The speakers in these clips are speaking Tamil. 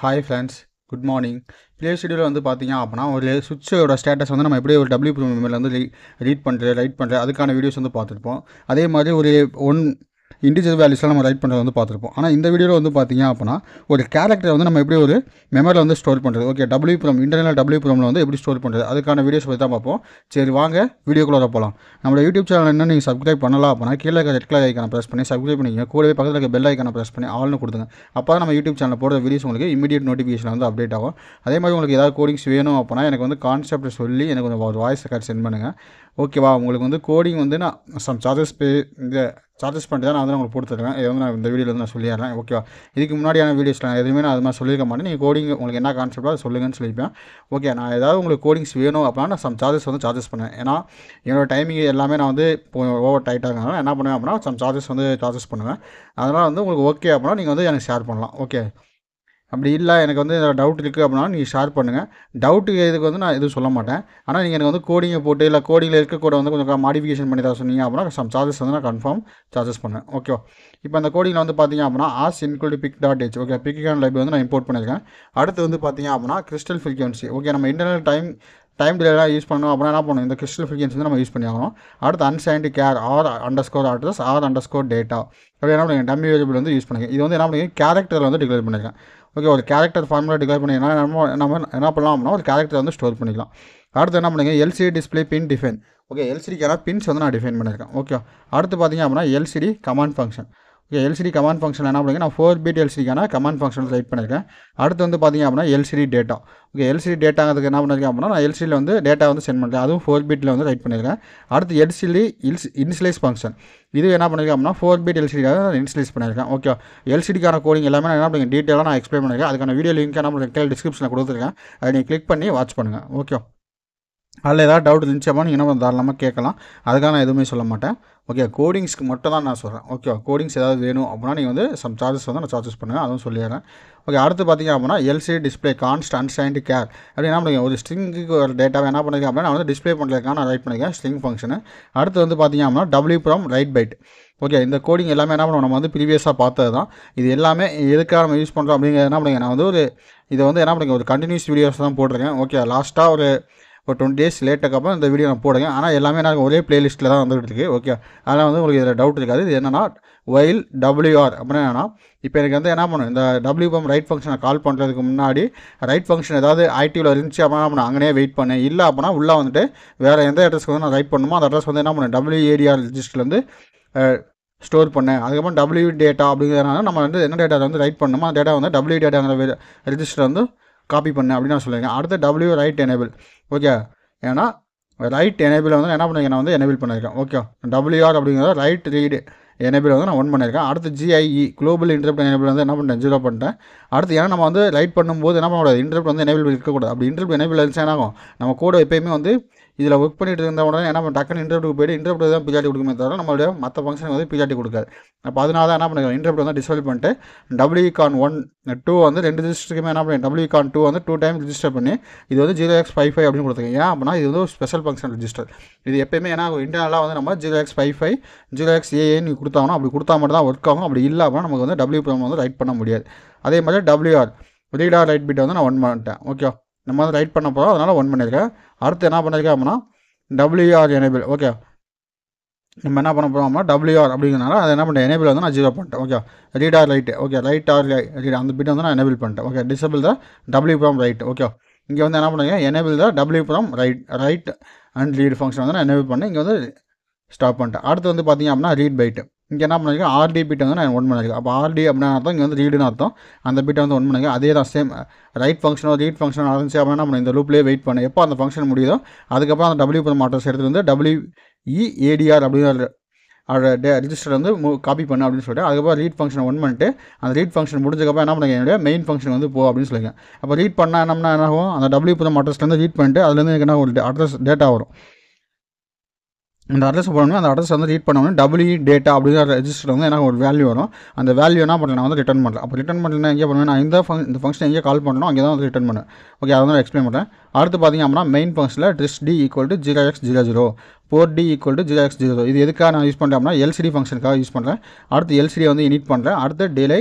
Hi friends, good morning. Previous வீடியோவில் வந்து பார்த்தீங்க அப்படின்னா ஒரு சுவிட்சோட ஸ்டேட்டஸ் வந்து நம்ம எப்படி ஒரு டபிள்யூ மெமரியில் வந்து ரீட் பண்ணுறது ரைட் பண்ணுறது அதுக்கான வீடியோஸ் வந்து பார்த்துருப்போம். அதே மாதிரி ஒரு இண்டிஜுவல் வேல்யூஸ்லாம் நம்ம ரைட் பண்ணுறது வந்து பார்த்துருப்போம். ஆனால் இந்த வீடியோவில் வந்து பார்த்தீங்க அப்படின்னா ஒரு கேரக்டரை வந்து நம்ம எப்படி ஒரு மெமரியில் வந்து ஸ்டோர் பண்ணுறது, ஓகே இன்டர்னல் டபிள்யூ வந்து எப்படி ஸ்டோர் பண்ணுறது அதுக்கான வீடியோஸ் பற்றி தான் பார்ப்போம். சரி வாங்க வீடியோக்குள்ளே போகலாம். நம்ம யூடியூப் சேனல் என்ன நீங்கள் சப்ஸ்கிரைப் பண்ணலாம் அப்படின்னா கீழே இருக்க ரெட் கலர் ஐக்கானை ப்ரெஸ் பண்ணி சப்ஸ்கிரைப் பண்ணிக்கங்க. கூடவே பக்கத்தில் இருக்க பெல் ஐக்கானை ப்ரெஸ் பண்ணி ஆல்னு கொடுத்துங்க. அப்போ தான் நம்ம யூடியூப் சேனல் போடுற வீடியோஸ் உங்களுக்கு இமீடியட் நோட்டிஃபிகேஷன் வந்து அப்டேட் ஆகும். அதே மாதிரி உங்களுக்கு ஏதாவது கோடிங்ஸ் வேணும் அப்படின்னா எனக்கு வந்து கான்செப்ட் சொல்லி எனக்கு ஒரு வாய்ஸ் ரெக்கார்ட் சென்ட் பண்ணுங்கள். ஓகேவா? உங்களுக்கு வந்து கோடிங் வந்து நான் சம் சார்ஜஸ் பண்ணிட்டு தான் நான் வந்து உங்களுக்கு கொடுத்துருக்கேன். இது வந்து நான் இந்த வீடியோவில் வந்து நான் சொல்லிடுறேன். ஓகேவா? இதுக்கு முன்னாடியான வீடியோஸில் நான் எதுவுமே நான் அது மாதிரி சொல்லியிருக்க மாட்டேன். நீங்கள் கோடிங் உங்களுக்கு என்ன கான்செப்டாக அதை சொல்லுங்கன்னு சொல்லியிருப்பேன். ஓகே, நான் ஏதாவது உங்களுக்கு கோடிங்ஸ் வேணும் அப்படின்னா நான் சம் சார்ஜஸ் பண்ணுவேன். ஏன்னா என்னோட டைமிங் எல்லாமே நான் வந்து இப்போ ஓவர் டைட்டாக இருக்கனால என்ன பண்ணுவேன் அப்படின்னா சம் சார்ஜஸ் பண்ணுவேன். அதனால் வந்து உங்களுக்கு ஓகே அப்படின்னா நீங்கள் வந்து எனக்கு ஷேர் பண்ணலாம். ஓகே, அப்படி இல்லை எனக்கு வந்து டவுட் இருக்குது அப்படின்னா நீங்கள் ஷேர் பண்ணுங்கள். டவுட்டுக்கு இதுக்கு வந்து நான் எதுவும் சொல்ல மாட்டேன். ஆனால் நீங்கள் எனக்கு வந்து கோடிங்கை போட்டு இல்லை கோடிங்கில் இருக்க கூட வந்து கொஞ்சம் மாடிஃபிகேஷன் பண்ணி தான் சொன்னீங்க அப்படின்னா சம் சார்ஜஸ் வந்து நான் கன்ஃபார்ம் சார்ஜஸ் பண்ணுவேன். ஓகே, இப்போ அந்த கோடிங்கில் வந்து பார்த்தீங்க அப்படின்னா ஆஸ் இன்க்ளூட் pic.h. ஓகே, பிக்கான லைப்ரரி வந்து நான் இம்போர்ட் பண்ணியிருக்கேன். அடுத்து வந்து பார்த்தீங்க அப்படின்னா கிறிஸ்டல் ஃப்ரீக்வன்சி. ஓகே, நம்ம இன்டர்னல் டைம் டிலேலாம் யூஸ் பண்ணோம் அப்படின்னா என்ன பண்ணணும், இந்த கிறிஸ்டல் ஃப்ரீக்வன்சி வந்து நம்ம யூஸ் பண்ணி ஆகணும். அடுத்து அன்சைன்டு கேர் _address _data அப்படி என்ன பண்ணுங்க டம்மி வேரியபிள் வந்து யூஸ் பண்ணிங்க. இது வந்து என்ன பண்ணுங்க கேரக்டர் வந்து டிக்ளேர் பண்ணியிருக்கேன். ஓகே, ஒரு கேரக்டர் ஃபார்முலா டிக்ளேர் பண்ணிங்கன்னா நம்ம என்ன பண்ணலாம் அப்படின்னா ஒரு கேரக்டர் வந்து ஸ்டோர் பண்ணிக்கலாம். அடுத்து என்ன பண்ணுங்க எல்சிடி டிஸ்பிளே பின் டிஃபைன். ஓகே, எல்சிடிக்கான பின்ஸ் வந்து நான் டிஃபைன் பண்ணியிருக்கேன். ஓகே, அடுத்து பார்த்தீங்க அப்படின்னா LCD command function. Okay, LCD command function என்ன பண்ணுங்க நான் 4 பிட் எல்சிடிக்கான கமாண்ட் ஃபங்க்ஷன் ரைட் பண்ணியிருக்கேன். அடுத்து வந்து பார்த்தீங்க அப்படின்னா எல்சிடி டேட்டா. ஓகே, எல்சிடி டேட்டாங்கிறதுக்கு என்ன பண்ணியிருக்கேன் அப்படின்னா நான் எல்சிடியில் வந்து டேட்டா வந்து சென்ட் பண்ணிருக்கேன். அதுவும் 4 பிட்டில் வந்து ரைட் பண்ணியிருக்கேன். அடுத்து எல்சிடி இன்ஸ்லைஸ் ஃபங்க்ஷன். இது என்ன பண்ணியிருக்கேன் அப்படின்னா 4 பிட் எல்சிடிக்காக நான் இன்ஸ்லைஸ் பண்ணியிருக்கேன். ஓகே, எல்சிடிக்கான கோடிங் எல்லாமே நான் என்ன பண்ணுங்க டீட்டெயிலாக நான் எக்ஸ்பிளைன் பண்ணியிருக்கேன். அதுக்கான வீடியோ லிங்க் என்ன பண்ணுறேன் டிஸ்கிரிப்ஷனில் கொடுத்துருக்கேன். அதை நீங்கள் கிளிக் பண்ணி வாட்ச் பண்ணுங்கள். ஓகே, அதில் ஏதாவது டவுட் இருந்துச்சப்போ நீங்கள் என்ன தாராளமாக கேட்கலாம். அதுக்காக நான் எதுவுமே சொல்ல மாட்டேன். ஓகே, கோடிங்ஸ்க்கு மட்டும் தான் நான் சொல்கிறேன். ஓகே, கோடிங்ஸ் ஏதாவது வேணும் அப்படின்னா நீங்கள் வந்து சம் சார்ஜஸ் வந்து நான் சார்ஜஸ் பண்ணுவேன், அதுவும் சொல்லிடுறேன். ஓகே, அடுத்து பார்த்தீங்க அப்படின்னா எல்சிடி டிஸ்பிளே கான்ஸ்ட் அன்சைன்டு கேர் அப்படி என்ன பண்ணுங்க ஒரு ஸ்ட்ரிங்குக்கு ஒரு டேட்டாவை என்ன பண்ணிருக்கேன் அப்படின்னா நான் வந்து டிஸ்பிளே பண்ணுறதுக்காக நான் ரைட் பண்ணியிருக்கேன் ஸ்ட்ரிங் ஃபங்க்ஷனு. அடுத்து வந்து பார்த்தீங்க அப்படின்னா டபிள்யூ ரைட் பைட். ஓகே, இந்த கோடிங் எல்லாமே என்ன பண்ணுவோம் நம்ம வந்து ப்ரீவியஸாக பார்த்தது தான். இது எல்லாமே எதுக்காக நம்ம யூஸ் பண்ணுறோம் அப்படிங்கிறது என்ன பண்ணுங்க நான் வந்து இதை வந்து என்ன பண்ணுங்க ஒரு கண்டினியூஸ் வீடியோஸ் தான் போட்டிருக்கேன். ஓகே, லாஸ்ட்டாக ஒரு 20 days லேட்டுக்கு அப்புறம் இந்த வீடியோ நான் போடுங்க. ஆனால் எல்லாமே நான் ஒரே பிளேலிஸ்ட்டில் தான் வந்துகிட்டு இருக்கு. ஓகே, அதனால் வந்து உங்களுக்கு இதில் டவுட் இருக்காது. இது என்னன்னா வைல் WR அப்படின்னா என்னன்னா இப்போ எனக்கு வந்து என்ன பண்ணும் இந்த WPM ரைட் ஃபங்க்ஷனை கால் பண்ணுறதுக்கு முன்னாடி ரைட் ஃபங்க்ஷன் ஏதாவது ஆக்டிவில் இருந்துச்சு அப்படின்னா நான் அங்கேயே வெயிட் பண்ணேன். இல்லை அப்படின்னா உள்ளே வந்துட்டு வேறு எந்த அட்ரஸ்க்கு வந்து நான் ரைட் பண்ணணுமோ அந்த அட்ரஸ் வந்து என்ன பண்ணேன் WADR ரிஜிஸ்டரில் வந்து ஸ்டோர் பண்ணேன். அதுக்கப்புறம் W டேட்டா அப்படிங்கிறதுனால நம்ம வந்து என்ன டேட்டா வந்து ரைட் பண்ணணுமோ அந்த டேட்டா வந்து W டேட்டாங்கிற ரிஜிஸ்டர் வந்து காப்பி பண்ணேன் அப்படின்னு நான் சொல்லியிருக்கேன். அடுத்து W ரைட் எனேபிள். ஓகே, ஏன்னா ரைட் எனேபிள் வந்து என்ன பண்ணியிருக்கேன் நான் வந்து எனேபிள் பண்ணியிருக்கேன். ஓகே, WR அப்படிங்கிறத ரைட் ரீடு எனேபிள் வந்து நான் 1 பண்ணியிருக்கேன். அடுத்து GIE குளோபல் இன்டரப்ட் எனேபிள் வந்து என்ன பண்ணிட்டேன் 0 பண்ணிட்டேன். அடுத்து ஏன்னா நம்ம வந்து ரைட் பண்ணும்போது என்ன பண்ணக்கூடாது இன்டரப்ட் வந்து எனேபிள் இருக்கக்கூடாது. அப்படி இன்டரப்ட் எனேபிள் இருந்துச்சு என்ன ஆகும் நம்ம கூட எப்பயுமே வந்து இதில் ஒர்க் பண்ணிட்டு இருந்த உடனே என்ன பண்ண டக்குன்னு இன்டர்ப்ட்டுக்கு போய்ட்டு இன்டர்ப்ட் தான் பிஜாட்டி கொடுக்குமே தவிர நம்மளுடைய மற்ற ஃபங்க்ஷன் வந்து பிஜாட்டி கொடுக்காது. அப்போ அதனால தான் என்ன பண்ணுங்க இன்டர்ப்ட் வந்து டிசேபிள் பண்ணிட்டு WCON 1 2 வந்து 2 ரிஜிஸ்டருக்குமே என்ன பண்ணி WCON 2 வந்து 2 டைம் ரிஜிஸ்டர் பண்ணி இது வந்து 0x55 அப்படின்னு கொடுத்துருக்கேன். ஏன் அப்படின்னா இது வந்து ஒரு ஸ்பெஷல் ஃபங்க்ஷன் ரிஜிஸ்டர். இது எப்பயுமே ஏன்னா இன்டர்னலாக வந்து நம்ம 0x55 0xAA கொடுத்தாங்கன்னா அப்படி கொடுத்தா மட்டும் தான் ஒர்க் ஆகும். அப்படி இல்லை அப்படின்னா நமக்கு வந்து WPM வந்து ரைட் பண்ண முடியாது. அதே மாதிரி WR ரீட் ரைட் பிட்டை வந்து நான் 1 பண்ணிட்டேன். ஓகே, நம்ம வந்து ரைட் பண்ண போகிறோம் அதனால் 1 பண்ணியிருக்கேன். அடுத்து என்ன பண்ணியிருக்கேன் அப்படின்னா WR எனேபிள். ஓகே, நம்ம என்ன பண்ண போகிறோம் அப்படின்னா WR அப்படிங்கிறனால அதை என்ன பண்ணுறேன் எனேபிள் வந்து நான் 0 பண்ணிட்டேன். Okay, read write. Okay, right அந்த பிட்டை வந்து நான் எனேபிள் பண்ணிட்டேன். ஓகே, டிசேபிள் த WPM ரைட். ஓகே, இங்கே வந்து என்ன பண்ணுறீங்க enable the WPM right and read function வந்து நான் எனேபிள் பண்ணேன். இங்கே வந்து ஸ்டாப் பண்ணிட்டேன். அடுத்து வந்து பார்த்தீங்க அப்படின்னா ரீட் பைட்டு. இங்கே என்ன பண்ணியிருக்கேன் RD பிட்டை வந்து நான் 1 பண்ணியிருக்கேன். அப்போ RD அப்படின்னா அர்த்தம் இங்கே வந்து ரீடுன்னு அர்த்தம். அந்த பிட்டை வந்து 1 பண்ணியிருக்கேன். அதே தான் சேம் ரைட் ஃபங்க்ஷனோ ரீட் ஃபங்க்ஷன் நடந்துச்சு அப்படின்னா நம்ம இந்த லூப்லேயே வெயிட் பண்ணேன். எப்போ அந்த ஃபங்க்ஷன் முடியுதோ அதுக்கப்புறம் அந்த WPM அட்ரஸ் எடுத்துகிட்டு வந்து WEADR அப்படிங்கிற ரிஜிஸ்டர் வந்து காப்பி பண்ணு அப்படின்னு சொல்லிட்டு அதுக்கப்புறம் ரீட் ஃபங்க்ஷன் 1 பண்ணிட்டு அந்த ரீட் ஃபங்க்ஷன் முடிஞ்சதுக்கப்புறம் என்ன பண்ணுங்க என்னுடைய மெயின் ஃபங்க்ஷன் வந்து போ அப்படின்னு சொல்லியிருக்கேன். அப்போ ரீட் பண்ணால் என்ன ஆகும் அந்த WPM அட்ரஸ்லேருந்து ரீட் பண்ணிட்டு அதுலேருந்து எனக்கு என்ன ஒரு அட்ரஸ் டேட்டா வரும். அந்த அட்ரஸ் போடணும். அந்த அட்ரஸ் வந்து ரீட் பண்ணணும். W டேட்டா அப்படிங்கிற ரெஜிஸ்டர் வந்து எனக்கு ஒரு வேல்யூ வரும். அந்த வேல்யூ என்ன பண்ணுறேன் நான் வந்து ரிட்டர்ன் பண்ணுறேன். அப்போ ரிட்டர்ன் பண்ணுறேன் எங்கே பண்ணுவேன் நான் இந்த ஃபங்க்ஷன் எங்கே கால் பண்ணணும் அங்கே தான் வந்து ரிட்டர்ன் பண்ணுவேன். ஓகே, அதை வந்து எக்ஸ்பிளைன் பண்ணுறேன். அடுத்து பார்த்தீங்க அப்படின்னா மெயின் ஃபங்க்ஷனில் TRISD = 0x00 4D = 0x00 இது எதுக்காக நான் யூஸ் பண்ணுறேன் அப்படின்னா LCD ஃபங்க்ஷனுக்காக யூஸ் பண்ணுறேன். அடுத்து LCD வந்து இனிட் பண்ணுறேன். அடுத்து delay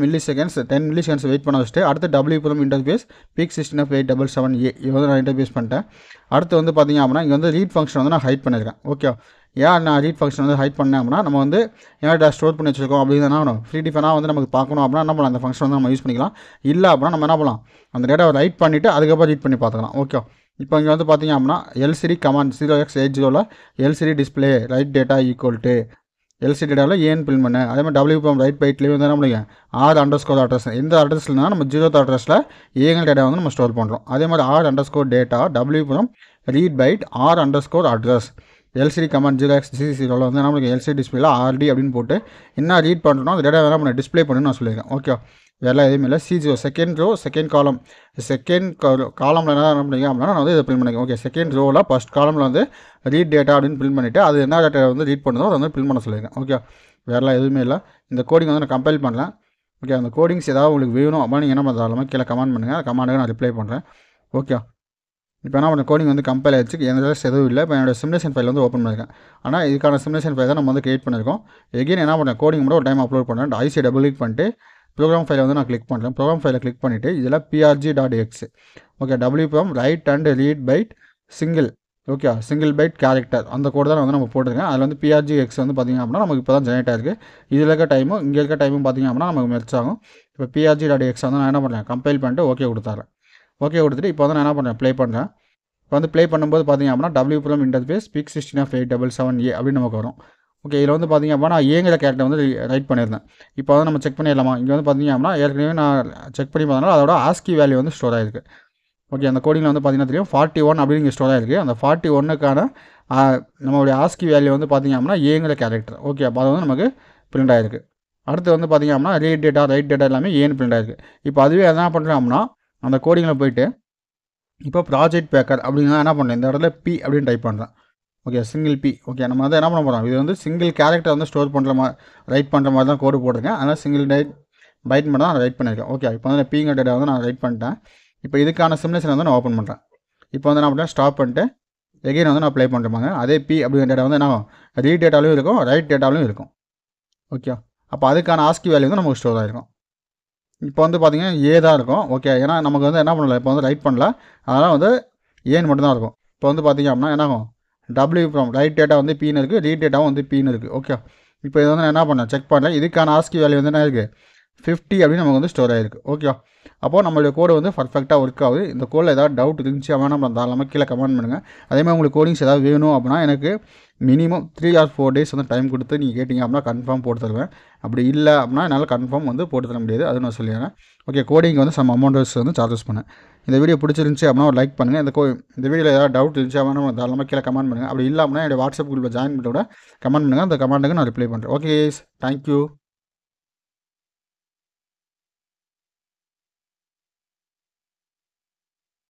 milliseconds 10 milliseconds wait பண்ண வச்சுட்டு அடுத்து WPM இன்டர்ஃபேஸ் பீக் 16F877A இது வந்து நான் இன்டர்ஃபேஸ் பண்ணிட்டேன். அடுத்து வந்து பார்த்திங்க அப்படின்னா இங்கே வந்து ரீட் ஃபங்க்ஷன் வந்து நான் ஹைட் பண்ணியிருக்கேன். ஓகே, ஏன் நான் ரீட் ஃபங்க்ஷன் வந்து ஹைட் பண்ணேன் அப்படின்னா நம்ம வந்து ஏன்டா ஸ்டோர் பண்ணி வச்சுருக்கோம் அப்படின்னு என்ன பண்ணணும், ஃப்ரீ டிஃபனாக வந்து நமக்கு பார்க்கணும் அப்படின்னா என்ன பண்ணலாம், அந்த ஃபங்க்ஷன் வந்து நம்ம யூஸ் பண்ணிக்கலாம். இல்லை அப்படின்னா நம்ம என்ன பண்ணலாம், அந்த டேட்டாவை ரைட் பண்ணிவிட்டு அதுக்கப்புறம் ரீட் பண்ணி பார்த்துக்கலாம். ஓகே, இப்போ இங்கே வந்து பார்த்திங்க அப்படின்னா LCD கமாண்ட் 0x80ல் LCD display write data equal to LCD டேட்டாவில் ஏன் பிரிண்ட் பண்ணேன். அதே மாதிரி WPM ரைட் பைட்லேயும் வந்து என்ன பண்ணுங்க R_ அட்ரஸ் எந்த அட்ரஸ்லனா நம்ம 0th அட்ரஸில் ஏங்கல் டேட்டா வந்து நம்ம ஸ்டோர் பண்ணுறோம். அதே மாதிரி R_ data WPM read byte R_ address LCD command 0x00ல் வந்து நம்மளுக்கு LCD டிஸ்பிளேல RD அப்படின்னு போட்டு என்ன ரீட் பண்ணுறோம் அந்த டேட்டா வேணால் நம்ம டிஸ்பிளே பண்ணணும்னு நான் சொல்லியிருக்கேன். ஓகே, வேறு எதுவுமே இல்லை. C0 செகண்ட் ரோ செகண்ட் காலமில் என்ன பண்ணுறீங்க அப்படின்னா நான் வந்து இதை பிரிண்ட் பண்ணிக்கேன். ஓகே, செகண்ட் ரோவில் ஃபஸ்ட் காலமில் வந்து ரீட் டேட்டா அப்படின்னு பிரிண்ட் பண்ணிவிட்டு அது என்ன டேட்டா வந்து ரீட் பண்ணுறதோ அதை வந்து பிரிண்ட் பண்ண சொல்லியிருக்கேன். ஓகே, வேறு எதுவுமே இல்லை. இந்த கோடிங் வந்து நான் கம்பைல் பண்ணுறேன். ஓகே, அந்த கோடிங்ஸ் ஏதாவது உங்களுக்கு வேணும் அப்படின்னா நீங்கள் என்ன பண்ணுறாலுமே கீழே கமெண்ட் பண்ணுங்கள், அந்த கமெண்ட்டுக்கு நான் ரிப்ளை பண்ணுறேன். ஓகே, இப்போ என்ன பண்ண கோடிங் வந்து கம்பைல் ஆயிடுச்சு, எந்த எதுவும் இல்லை. இப்போ என்னோட சிமுலேஷன் ஃபைல் வந்து ஓப்பன் பண்ணியிருக்கேன். ஆனால் இதுக்கான சிமுலேஷன் ஃபைல் தான் நம்ம வந்து கிரியேட் பண்ணியிருக்கோம். எகைன் என்ன பண்ணேன், கோடிங் மட்டும் ஒரு டைம் அப்லோட் பண்ணுறேன். IC டபுள் கிளிக் பண்ணிட்டு ப்ரோக்ராம் ஃபைலை வந்து நான் கிளிக் பண்ணுறேன். ப்ரோக்ராம் ஃபைலை கிளிக் பண்ணிவிட்டு இதில் PRG.x okay WPM right and read byte single byte character அந்த கோடு தான் வந்து நம்ம போட்டிருக்கேன். அதில் வந்து PRG.x வந்து பார்த்திங்க அப்படின்னா நமக்கு இப்போ தான் ஜெனரேட் ஆயிருக்கு. இதில் இருக்க டைமும் இங்கே இருக்க டைமும் பார்த்திங்க அப்படின்னா நமக்கு மெர்ச் ஆகும். இப்போ PRG.x வந்து நான் என்ன பண்ணுறேன், கம்பைல் பண்ணிட்டு ஓகே கொடுத்தாரேன். ஓகே கொடுத்துட்டு இப்போ வந்து நான் என்ன பண்ணுறேன், ப்ளே பண்ணுறேன். இப்போ வந்து ப்ளே பண்ணும்போது பார்த்திங்க அப்படின்னா WPM இன்டர்ஃபேஸ் பீக் 16F877A அப்படின்னு நமக்கு வரும். ஓகே, இதில் வந்து பார்த்திங்க அப்படின்னா நான் ஏங்கிற கேரக்டர் வந்து ரைட் பண்ணியிருந்தேன். இப்போ வந்து நம்ம செக் பண்ணிடலாமா, இங்கே வந்து பார்த்திங்க அப்படின்னா ஏற்கனவே நான் செக் பண்ணி பார்த்தனால அதோட ASCII வேல்யூ வந்து ஸ்டோர் ஆகிருக்கு. ஓகே, அந்த கோடிங்கில் வந்து பார்த்திங்கன்னா தெரியும் 41 அப்படின்னு இங்கே ஸ்டோர் ஆகிருக்கு. அந்த 41க்கான நம்மளுடைய ASCII வேல்யூ வந்து பார்த்திங்க அப்படின்னா ஏங்கிற கேரக்டர். ஓகே, அப்போ அது வந்து நமக்கு பிரிண்ட் ஆகிருக்கு. அடுத்து வந்து பார்த்திங்க அப்படின்னா ரீட் டேட்டா ரைட் டேட்டா எல்லாமே ஏன்னு பிரிண்ட் ஆகிருக்கு. இப்போ அதுவே என்ன பண்ணுறேன் அப்படின்னா அந்த கோடிங்கில் போயிட்டு இப்போ ப்ராஜெக்ட் பேக்கர் அப்படின்னா என்ன பண்ணுறேன், இந்த இடத்துல P அப்படின்னு டைப் பண்ணுறேன். Okay, single P. ஓகே, நம்ம வந்து என்ன பண்ண போகிறோம், இது வந்து சிங்கிள் கேரக்டர் வந்து ஸ்டோர் பண்ணுற மாதிரி ரைட் பண்ணுற மாதிரி தான் கோடு போட்டிருக்கேன். அதனால் சிங்கிள் பைட் மட்டும் தான் நான் ரைட் பண்ணியிருக்கேன். ஓகே, இப்போ வந்து Pங்கிற டேட்டா வந்து நான் ரைட் பண்ணிட்டேன். இப்போ இதுக்கான சிமுலேஷன் வந்து நான் ஓப்பன் பண்ணுறேன். இப்போ வந்து என்ன பண்ணுறேன், ஸ்டாப் பண்ணிட்டு எகைன் வந்து நான் ப்ளே பண்ணுறேன். அதே P அப்படிங்கிற டேட்டா வந்து என்ன ரீட் டேட்டாலையும் இருக்கும் ரைட் டேட்டாலையும் இருக்கும். ஓகே, அப்போ அதுக்கான ASCII வேல்யூ வந்து நமக்கு ஸ்டோர் ஆகிருக்கும். இப்போ வந்து பார்த்திங்கன்னா ஏ தான் இருக்கும். ஓகே, ஏன்னா நமக்கு வந்து என்ன பண்ணல, இப்போ வந்து ரைட் பண்ணல, அதனால் வந்து ஏன்னு மட்டும்தான் இருக்கும். இப்போ வந்து பார்த்திங்க அப்படின்னா என்ன ஆகும், WPM ரைட் டேட்டா வந்து Pன்னு இருக்குது, ரீட் டேட்டாவும் வந்து Pன்னு இருக்குது. ஓகே, இப்போ இது வந்து நான் என்ன பண்ணேன், செக் பண்ணேன். இதுக்கான ASCII வேல்யூ வந்து என்ன இருக்குது 50 அப்படின்னு நமக்கு வந்து ஸ்டோர் ஆகிருக்கு. ஓகே, அப்போது நம்மளுடைய கோடு வந்து பர்ஃபெக்டாக ஒர்க் ஆகுது. இந்த கோடில் ஏதாவது டவுட் இருந்துச்சு அப்படின்னா நம்ம தாராளமாக கீழே கமெண்ட் பண்ணுங்கள். அதேமாதிரி உங்களுக்கு கோடிங்ஸ் ஏதாவது வேணும் அப்படின்னா எனக்கு மினிமம் 3 or 4 days வந்து டைம் கொடுத்து நீங்கள் கேட்டிங்க அப்படின்னா கன்ஃபார்ம் போட்டு தருவேன். அப்படி இல்லை அப்படின்னா என்னால் கன்ஃபார்ம் வந்து போட்டு தர முடியாது, அது நான் சொல்லிடுறேன். ஓகே, கோடிங் வந்து சம் அமௌண்ட்ஸ் வந்து சார்ஜஸ் பண்ணேன். இந்த வீடியோ பிடிச்சிருந்துச்சி அப்படின்னா ஒரு லைக் பண்ணுங்கள். இந்த வீடியோவில் ஏதாவது டவுட் இருந்துச்சு அப்படின்னா நம்ம தாராளமாக கீழே கமெண்ட் பண்ணுங்கள். அப்படி இல்லை அப்படின்னா என்னோட வாட்ஸ்அப் குரூப்பில் ஜாயின் பண்ணிட்டு கூட கமெண்ட் பண்ணுங்கள். அந்த கமெண்ட்டுக்கு நான் ரிப்ளை பண்ணுறேன். Okay, thank you.